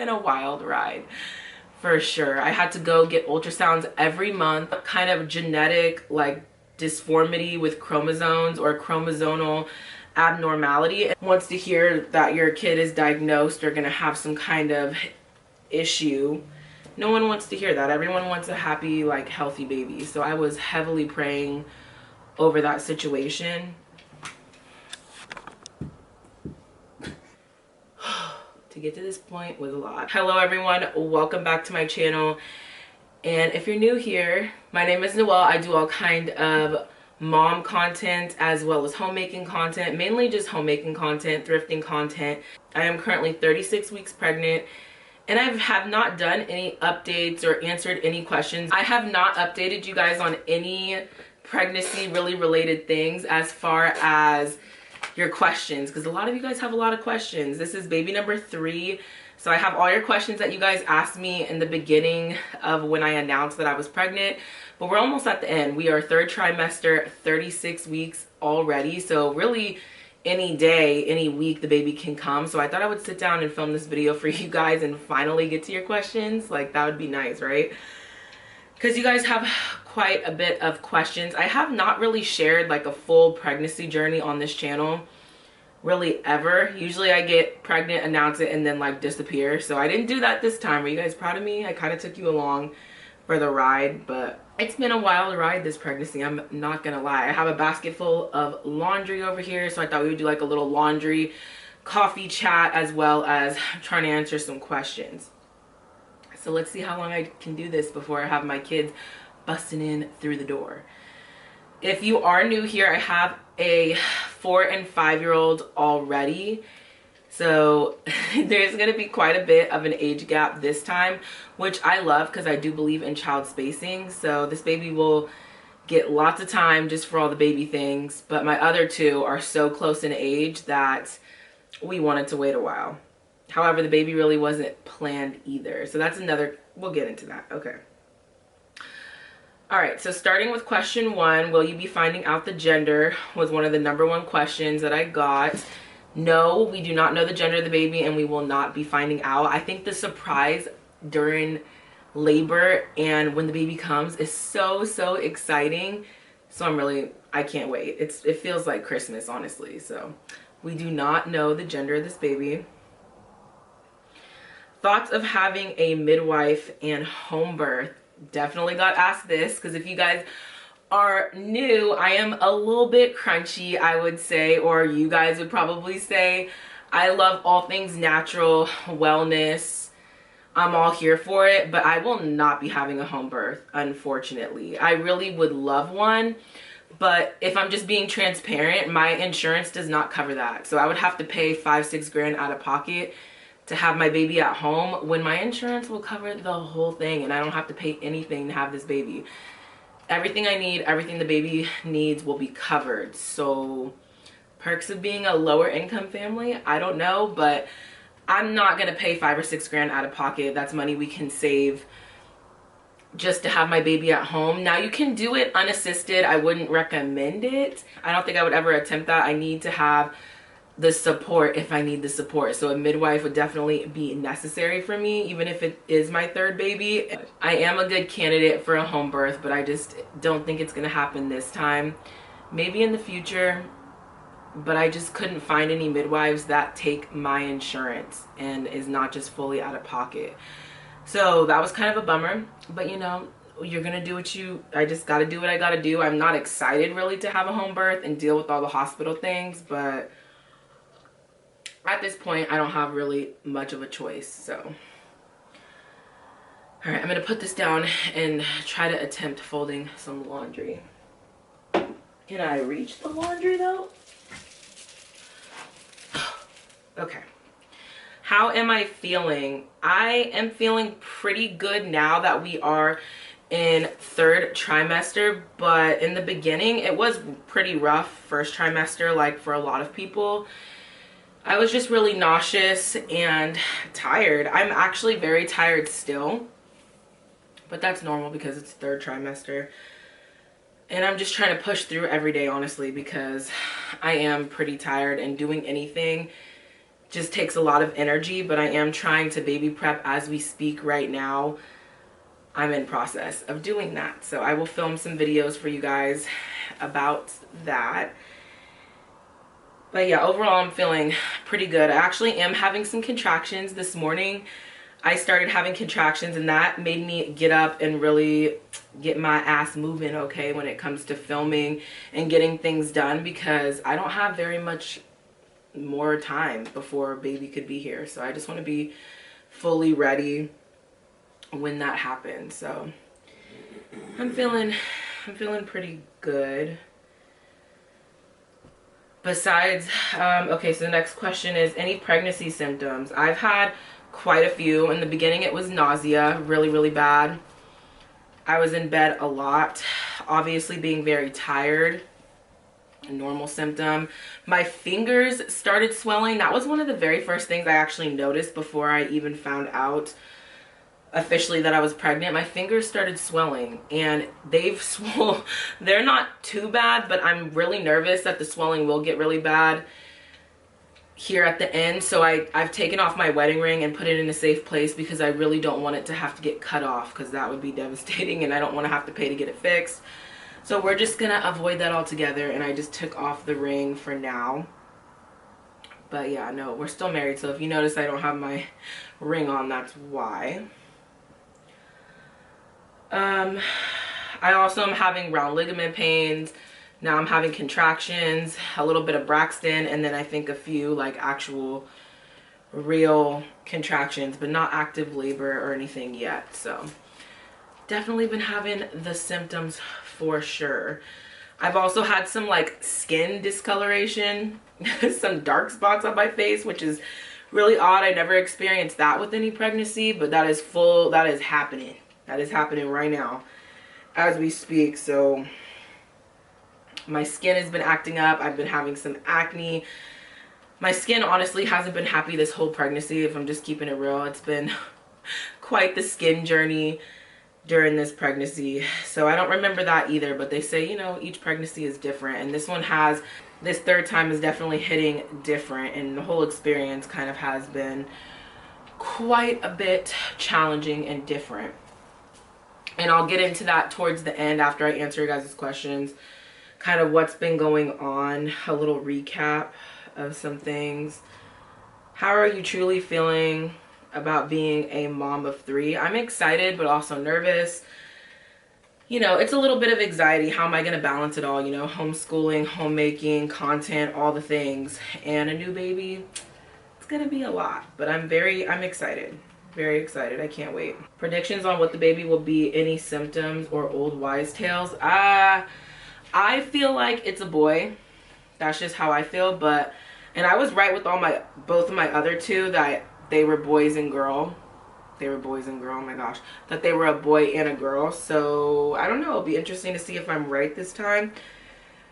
been a wild ride for sure. I had to go get ultrasounds every month, kind of genetic like disformity with chromosomes or chromosomal abnormality. Once to hear that your kid is diagnosed or gonna have some kind of issue, no one wants to hear that. Everyone wants a happy, like, healthy baby. So I was heavily praying over that situation. To get to this point was a lot. Hello everyone, welcome back to my channel. And if you're new here, my name is Noelle. I do all kind of mom content as well as homemaking content, mainly just homemaking content, thrifting content. I am currently 36 weeks pregnant. And I have not done any updates or answered any questions. I have not updated you guys on any pregnancy really related things as far as your questions, because a lot of you guys have a lot of questions. This is baby number 3. So I have all your questions that you guys asked me in the beginning of when I announced that I was pregnant. But we're almost at the end. We are 3rd trimester, 36 weeks already. So really, any day, any week, the baby can come. So I thought I would sit down and film this video for you guys and finally get to your questions. Like, that would be nice, right? Because you guys have quite a bit of questions. I have not really shared like a full pregnancy journey on this channel, really ever. Usually I get pregnant, announce it, and then like disappear. So I didn't do that this time. Are you guys proud of me? I kind of took you along for the ride, but it's been a wild ride, this pregnancy. I'm not gonna lie. I have a basket full of laundry over here, so I thought we would do like a little laundry coffee chat as well as trying to answer some questions. So let's see how long I can do this before I have my kids busting in through the door. If you are new here, I have a 4 and 5-year-old already. So there's going to be quite a bit of an age gap this time, which I love because I do believe in child spacing. So this baby will get lots of time just for all the baby things. But my other 2 are so close in age that we wanted to wait a while. However, the baby really wasn't planned either. So that's another, we'll get into that. Okay. All right, so starting with question 1, will you be finding out the gender, was one of the #1 questions that I got. No, we do not know the gender of the baby, and we will not be finding out. I think the surprise during labor and when the baby comes is so exciting. So I can't wait. It feels like Christmas, honestly. So we do not know the gender of this baby. Thoughts of having a midwife and home birth. Definitely got asked this, because if you guys are new, I am a little bit crunchy, I would say, or you guys would probably say. I love all things natural, wellness. I'm all here for it, but I will not be having a home birth, unfortunately. I really would love one, but if I'm just being transparent, my insurance does not cover that. So I would have to pay $5-6 grand out of pocket to have my baby at home, when my insurance will cover the whole thing and I don't have to pay anything to have this baby. Everything I need, everything the baby needs will be covered. So perks of being a lower income family, I don't know, but I'm not gonna pay $5 or $6 grand out of pocket. That's money we can save just to have my baby at home. Now, you can do it unassisted. I wouldn't recommend it. I don't think I would ever attempt that. I need to have the support if I need the support. So a midwife would definitely be necessary for me, even if it is my 3rd baby. I am a good candidate for a home birth, but I just don't think it's gonna happen this time. Maybe in the future, but I just couldn't find any midwives that take my insurance and is not just fully out of pocket. So that was kind of a bummer, but you know, you're gonna do I just gotta do what I gotta do. I'm not excited really to have a home birth and deal with all the hospital things, but at this point, I don't have really much of a choice. So, all right, I'm gonna put this down and try to attempt folding some laundry. Can I reach the laundry though? Okay. How am I feeling? I am feeling pretty good now that we are in 3rd trimester, but in the beginning, it was pretty rough 1st trimester, like for a lot of people. I was just really nauseous and tired. I'm actually very tired still, but that's normal because it's 3rd trimester. And I'm just trying to push through every day, honestly, because I am pretty tired, and doing anything just takes a lot of energy, but I am trying to baby prep as we speak right now. I'm in process of doing that. So I will film some videos for you guys about that. But yeah, overall I'm feeling pretty good. I actually am having some contractions this morning. I started having contractions and that made me get up and really get my ass moving, okay, when it comes to filming and getting things done, because I don't have very much more time before baby could be here. So I just want to be fully ready when that happens. So I'm feeling pretty good. Besides, okay, so the next question is any pregnancy symptoms. I've had quite a few. In the beginning it was nausea, really bad. I was in bed a lot, obviously being very tired, a normal symptom. My fingers started swelling. That was one of the very first things I actually noticed before I even found out officially that I was pregnant. My fingers started swelling and they've swollen. They're not too bad, but I'm really nervous that the swelling will get really bad here at the end. So I've taken off my wedding ring and put it in a safe place because I really don't want it to have to get cut off, because that would be devastating and I don't want to have to pay to get it fixed. So we're just gonna avoid that altogether, and I just took off the ring for now. But yeah, no, we're still married, so if you notice I don't have my ring on, that's why. I also am having round ligament pains. Now I'm having contractions, a little bit of Braxton, and then I think a few like actual real contractions, but not active labor or anything yet. So definitely been having the symptoms for sure. I've also had some like skin discoloration, some dark spots on my face, which is really odd. I never experienced that with any pregnancy, but that is happening. That is happening right now as we speak. So my skin has been acting up. I've been having some acne. My skin honestly hasn't been happy this whole pregnancy, if I'm just keeping it real. It's been quite the skin journey during this pregnancy. So I don't remember that either, but they say, you know, each pregnancy is different, and this third time is definitely hitting different, and the whole experience kind of has been quite a bit challenging and different. And I'll get into that towards the end after I answer you guys' questions, kind of what's been going on, a little recap of some things. How are you truly feeling about being a mom of 3? I'm excited, but also nervous. You know, it's a little bit of anxiety. How am I going to balance it all? You know, homeschooling, homemaking, content, all the things, and a new baby. It's going to be a lot, but I'm excited. Very excited. I can't wait. Predictions on what the baby will be. Any symptoms or old wise tales? I feel like it's a boy. That's just how I feel. And I was right with both of my other two, that they were boys and girl. They were boys and girl. Oh my gosh, that they were a boy and a girl. So I don't know. It'll be interesting to see if I'm right this time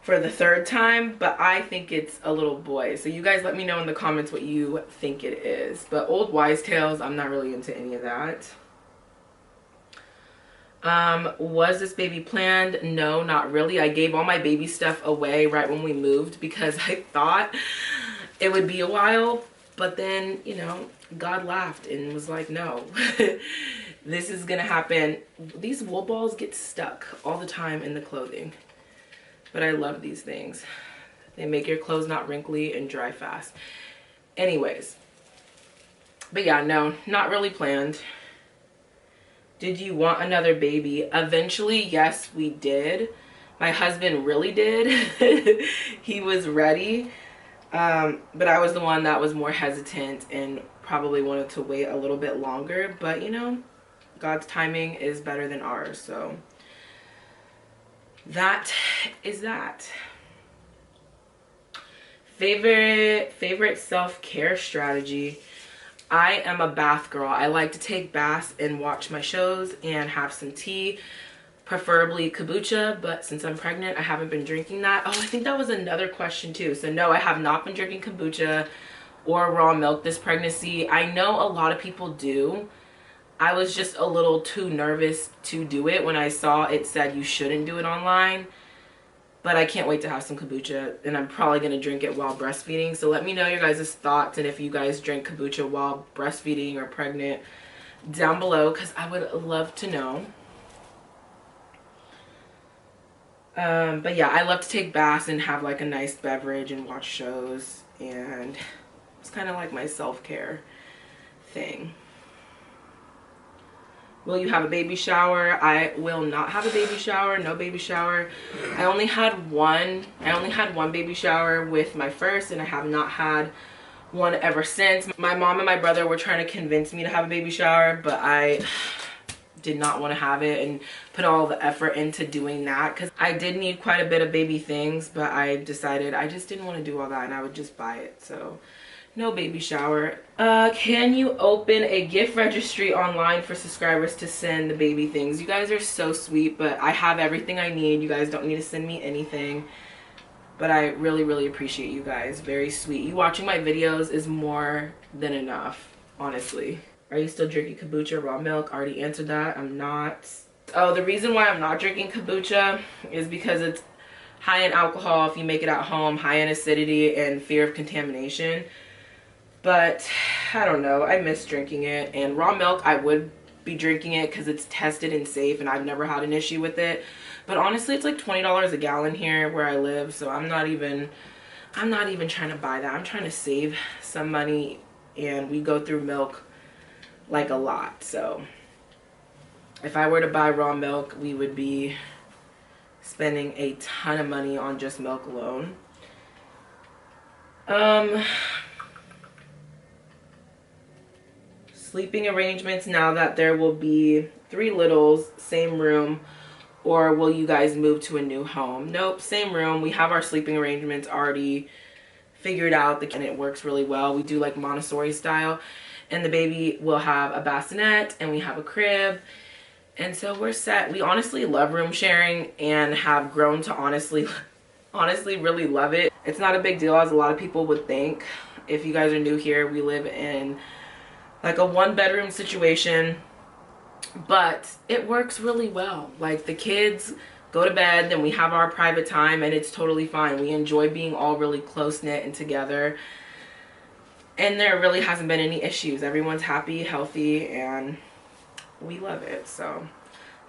for the third time, but I think it's a little boy. So you guys let me know in the comments what you think it is. But old wise tales, I'm not really into any of that. Was this baby planned? No, not really. I gave all my baby stuff away right when we moved because I thought it would be a while, but then, you know, God laughed and was like, no, this is gonna happen. These wool balls get stuck all the time in the clothing, but I love these things. They make your clothes not wrinkly and dry fast. Anyways, but yeah, no, not really planned. Did you want another baby? Eventually, yes, we did. My husband really did. He was ready. But I was the one that was more hesitant and probably wanted to wait a little bit longer. But, you know, God's timing is better than ours. So that is that. Favorite self-care strategy. I am a bath girl. I like to take baths and watch my shows and have some tea, preferably kombucha, but since I'm pregnant, I haven't been drinking that. Oh, I think that was another question too. So no, I have not been drinking kombucha or raw milk this pregnancy. I know a lot of people do. I was just a little too nervous to do it when I saw it said you shouldn't do it online. but I can't wait to have some kombucha, and I'm probably going to drink it while breastfeeding. So let me know your guys' thoughts, and if you guys drink kombucha while breastfeeding or pregnant down below, because I would love to know. But yeah, I love to take baths and have like a nice beverage and watch shows, and it's kind of like my self-care thing. Will you have a baby shower? I will not have a baby shower. No baby shower. I only had one baby shower with my first, and I have not had one ever since. My mom and my brother were trying to convince me to have a baby shower, but I did not want to have it and put all the effort into doing that, because I did need quite a bit of baby things, but I decided I just didn't want to do all that, and I would just buy it. So no baby shower. Can you open a gift registry online for subscribers to send the baby things? You guys are so sweet, but I have everything I need. You guys don't need to send me anything, but I really appreciate you guys. Very sweet. You watching my videos is more than enough, honestly. Are you still drinking kombucha, raw milk? Already answered that. I'm not. Oh, the reason why I'm not drinking kombucha is because it's high in alcohol if you make it at home, high in acidity, and fear of contamination. But I don't know, I miss drinking it. And raw milk, I would be drinking it because it's tested and safe, and I've never had an issue with it. But honestly, it's like $20 a gallon here where I live, so I'm not even trying to buy that. I'm trying to save some money, and we go through milk like a lot. So if I were to buy raw milk, we would be spending a ton of money on just milk alone. Sleeping arrangements now that there will be 3 littles, same room, or will you guys move to a new home? Nope, same room. We have our sleeping arrangements already figured out, and it works really well. We do like Montessori style, and the baby will have a bassinet, and we have a crib, and so we're set. We honestly love room sharing and have grown to honestly really love it. It's not a big deal as a lot of people would think. If you guys are new here, we live in like a 1-bedroom situation, but it works really well. Like, the kids go to bed, then we have our private time, and it's totally fine. We enjoy being all really close-knit and together, and there really hasn't been any issues. Everyone's happy, healthy, and we love it. So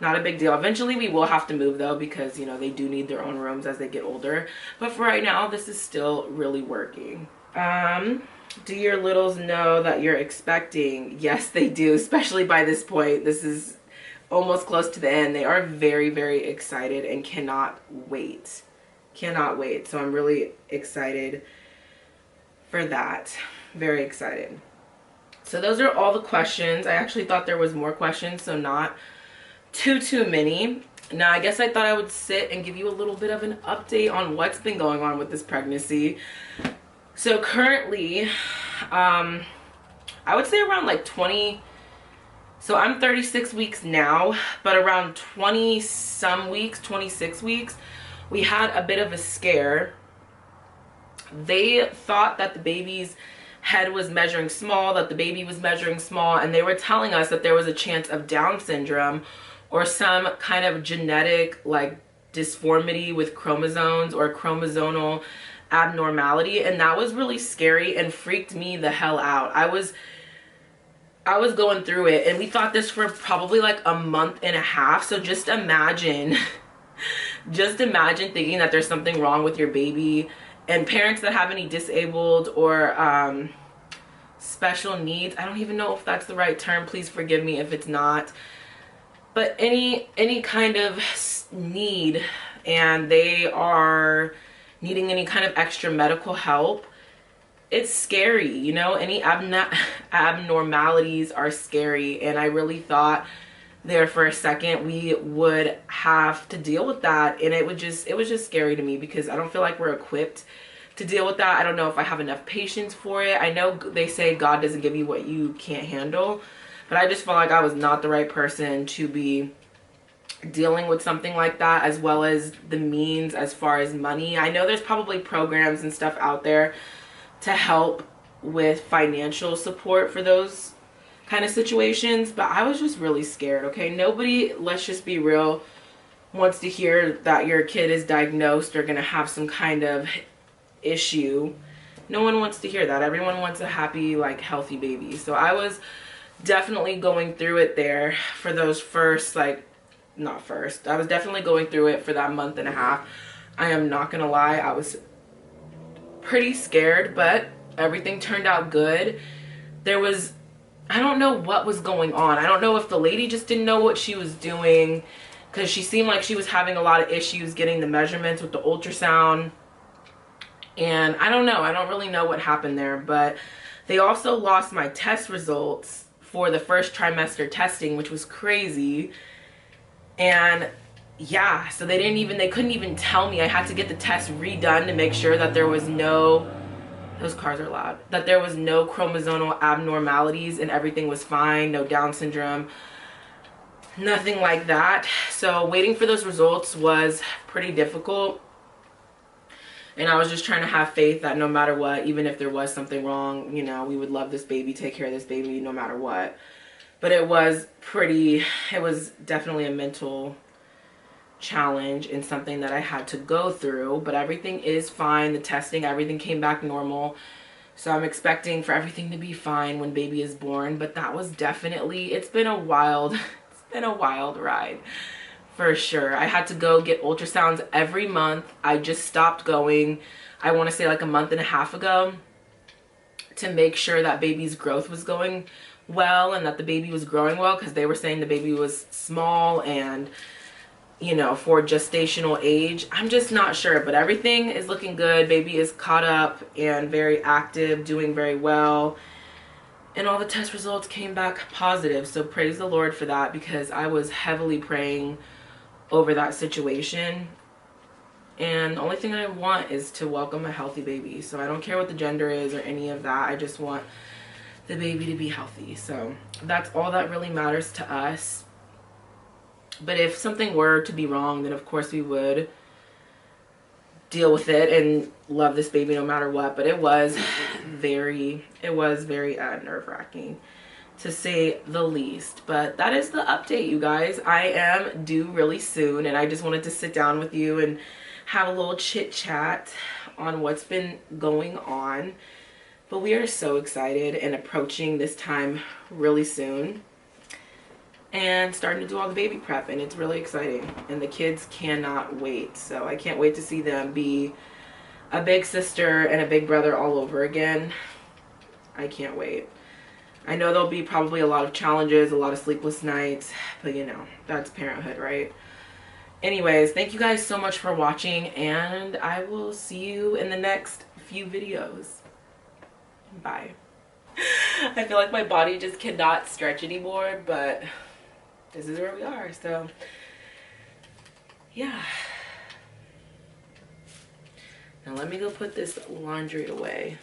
not a big deal. Eventually we will have to move though, because you know, they do need their own rooms as they get older, but for right now this is still really working. Do your littles know that you're expecting? Yes, they do, especially by this point. This is almost close to the end. They are very excited and cannot wait. So I'm really excited for that. Very excited. So those are all the questions. I actually thought there was more questions, so not too many. Now, I guess I thought I would sit and give you a little bit of an update on what's been going on with this pregnancy. So currently, I would say around like 20, so I'm 36 weeks now, but around 20 some weeks, 26 weeks, we had a bit of a scare. They thought that the baby's head was measuring small, that the baby was measuring small, and they were telling us that there was a chance of Down syndrome or some kind of genetic like disformity with chromosomes or chromosomal abnormality, and that was really scary and freaked me the hell out. I was going through it, and we thought this for probably like a month and a half. So just imagine thinking that there's something wrong with your baby. And parents that have any disabled or special needs, I don't even know if that's the right term, please forgive me if it's not, but any kind of need, and they are needing any kind of extra medical help, it's scary, you know. Any abnormalities are scary, and I really thought there for a second we would have to deal with that, and it was just scary to me, because I don't feel like we're equipped to deal with that. I don't know if I have enough patience for it. I know they say God doesn't give you what you can't handle, but I just felt like I was not the right person to be dealing with something like that, as well as the means as far as money. I know there's probably programs and stuff out there to help with financial support for those kind of situations, but I was just really scared. Okay, nobody, let's just be real, wants to hear that your kid is diagnosed or gonna have some kind of issue. No one wants to hear that. Everyone wants a happy, like, healthy baby. So I was definitely going through it there for those first, like, not first, I was definitely going through it for that month and a half. I am not gonna lie, I was pretty scared, but everything turned out good. There was, I don't know what was going on. I don't know if the lady just didn't know what she was doing, because she seemed like she was having a lot of issues getting the measurements with the ultrasound. And I don't know. I don't really know what happened there. But they also lost my test results for the first trimester testing, which was crazy. And yeah, so they couldn't even tell me. I had to get the test redone to make sure that there was no, those cars are loud, that there was no chromosomal abnormalities and everything was fine. No Down syndrome, nothing like that. So waiting for those results was pretty difficult. And I was just trying to have faith that no matter what, even if there was something wrong, you know, we would love this baby, take care of this baby no matter what. But it was definitely a mental challenge and something that I had to go through. But everything is fine. The testing, everything came back normal. So I'm expecting for everything to be fine when baby is born. But that was definitely, it's been a wild ride. For sure. I had to go get ultrasounds every month. I just stopped going, I want to say like a month and a half ago, to make sure that baby's growth was going well and that the baby was growing well, because they were saying the baby was small and, you know, for gestational age. I'm just not sure, but everything is looking good. Baby is caught up and very active, doing very well. And all the test results came back positive. So praise the Lord for that, because I was heavily praying over that situation. And the only thing I want is to welcome a healthy baby. So I don't care what the gender is or any of that. I just want the baby to be healthy. So that's all that really matters to us. But if something were to be wrong, then of course we would deal with it and love this baby no matter what. But it was very nerve-wracking, to say the least. But that is the update, you guys. I am due really soon, and I just wanted to sit down with you and have a little chit chat on what's been going on. But we are so excited and approaching this time really soon and starting to do all the baby prep, and it's really exciting, and the kids cannot wait. So I can't wait to see them be a big sister and a big brother all over again. I can't wait. I know there'll be probably a lot of challenges, a lot of sleepless nights, but you know, that's parenthood, right? Anyways, thank you guys so much for watching, and I will see you in the next few videos. Bye. I feel like my body just cannot stretch anymore, but this is where we are, so yeah. Now let me go put this laundry away.